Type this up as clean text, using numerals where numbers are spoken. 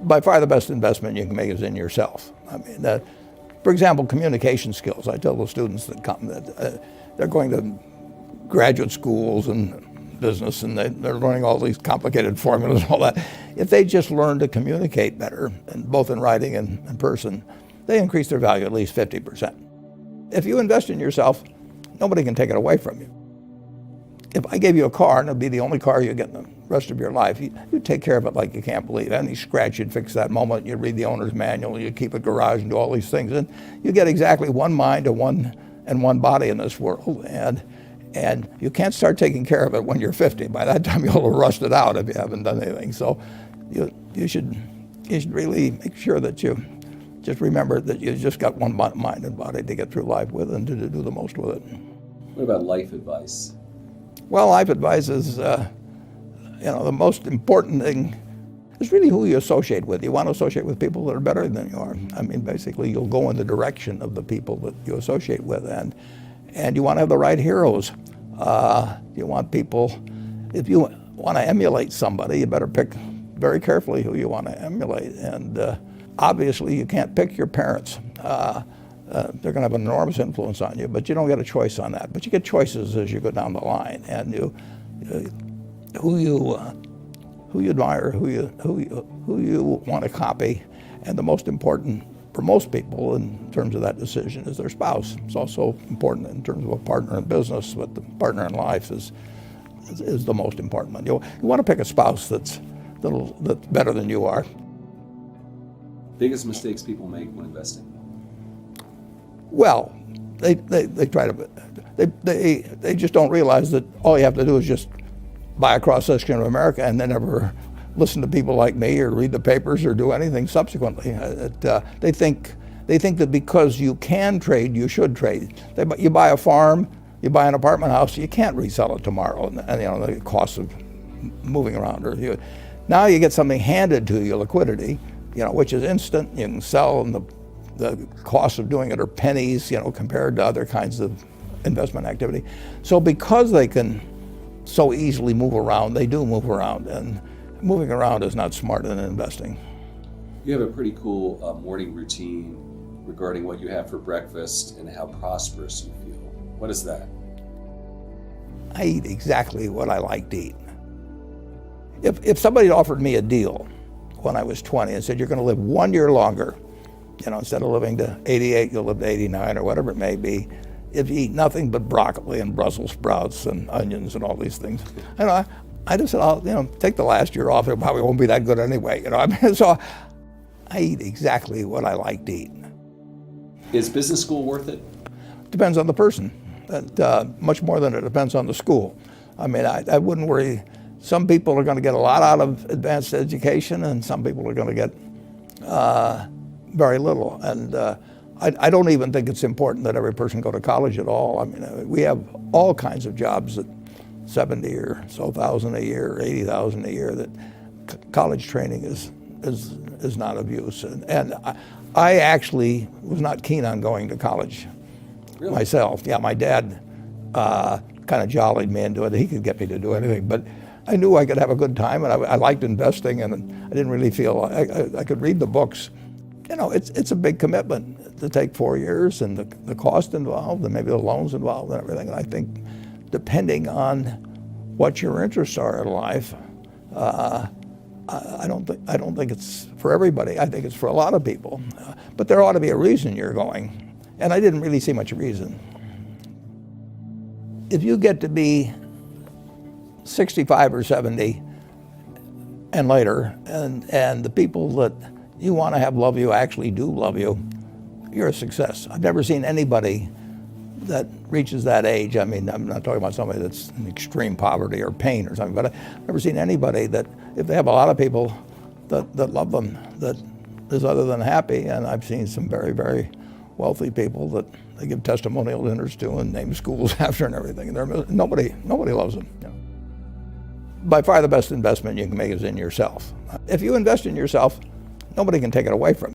By far the best investment you can make is in yourself. I mean, for example, communication skills. I tell the students that come that they're going to graduate schools and business, and they're learning all these complicated formulas and all that. If they just learn to communicate better, and both in writing and in person, they increase their value at least 50%. If you invest in yourself, nobody can take it away from you. If I gave you a car, and it'd be the only car you get in the rest of your life, you'd take care of it like you can't believe. Any scratch, you'd fix that moment. You'd read the owner's manual. You'd keep a garage and do all these things. And you get exactly one mind and one body in this world. And you can't start taking care of it when you're 50. By that time, you'll have rusted out if you haven't done anything. So you should really make sure that you just remember that you just got one mind and body to get through life with and to do the most with it. What about life advice? Well, life advice is, the most important thing is really who you associate with. You want to associate with people that are better than you are. I mean, basically, you'll go in the direction of the people that you associate with, and you want to have the right heroes. You want people, if you want to emulate somebody, you better pick very carefully who you want to emulate. And obviously, you can't pick your parents. They're going to have an enormous influence on you, but you don't get a choice on that. But you get choices as you go down the line, and who you admire, who you want to copy, and the most important for most people in terms of that decision is their spouse. It's also important in terms of a partner in business, but the partner in life is the most important one. You want to pick a spouse that's better than you are. Biggest mistakes people make when investing? Well, they try to, they just don't realize that all you have to do is just buy a cross-section of America and then never listen to people like me or read the papers or do anything subsequently. They think that because you can trade, you should trade. You buy a farm, you buy an apartment house, you can't resell it tomorrow, and the cost of moving around. Now you get something handed to you, liquidity, which is instant. You can sell, and the cost of doing it are pennies, compared to other kinds of investment activity. So because they can so easily move around, they do move around, and moving around is not smarter than investing. You have a pretty cool morning routine regarding what you have for breakfast and how prosperous you feel. What is that? I eat exactly what I like to eat. If somebody offered me a deal when I was 20 and said, you're going to live 1 year longer, instead of living to 88, you'll live to 89 or whatever it may be, if you eat nothing but broccoli and Brussels sprouts and onions and all these things, I just said, I'll take the last year off. It probably won't be that good anyway. So I eat exactly what I like to eat. Is business school worth it? Depends on the person. Much more than it depends on the school. I mean, I wouldn't worry. Some people are going to get a lot out of advanced education, and some people are going to get very little. And I don't even think it's important that every person go to college at all. I mean, we have all kinds of jobs at 70 or so thousand a year, or 80,000 a year, that college training is not of use. And I actually was not keen on going to college myself. Yeah, my dad kind of jollied me into it. He could get me to do anything, but I knew I could have a good time, and I liked investing, and I didn't really feel I could read the books. It's a big commitment to take 4 years, and the cost involved, and maybe the loans involved, and everything. And I think, depending on what your interests are in life, I don't think it's for everybody. I think it's for a lot of people, but there ought to be a reason you're going, and I didn't really see much reason. If you get to be 65 or 70 and later, and the people that you want to have love you actually do love you, you're a success. I've never seen anybody that reaches that age. I mean, I'm not talking about somebody that's in extreme poverty or pain or something, but I've never seen anybody that, if they have a lot of people that love them, that is other than happy. And I've seen some very, very wealthy people that they give testimonial dinners to and name schools after and everything. And nobody loves them. By far the best investment you can make is in yourself. If you invest in yourself, nobody can take it away from you.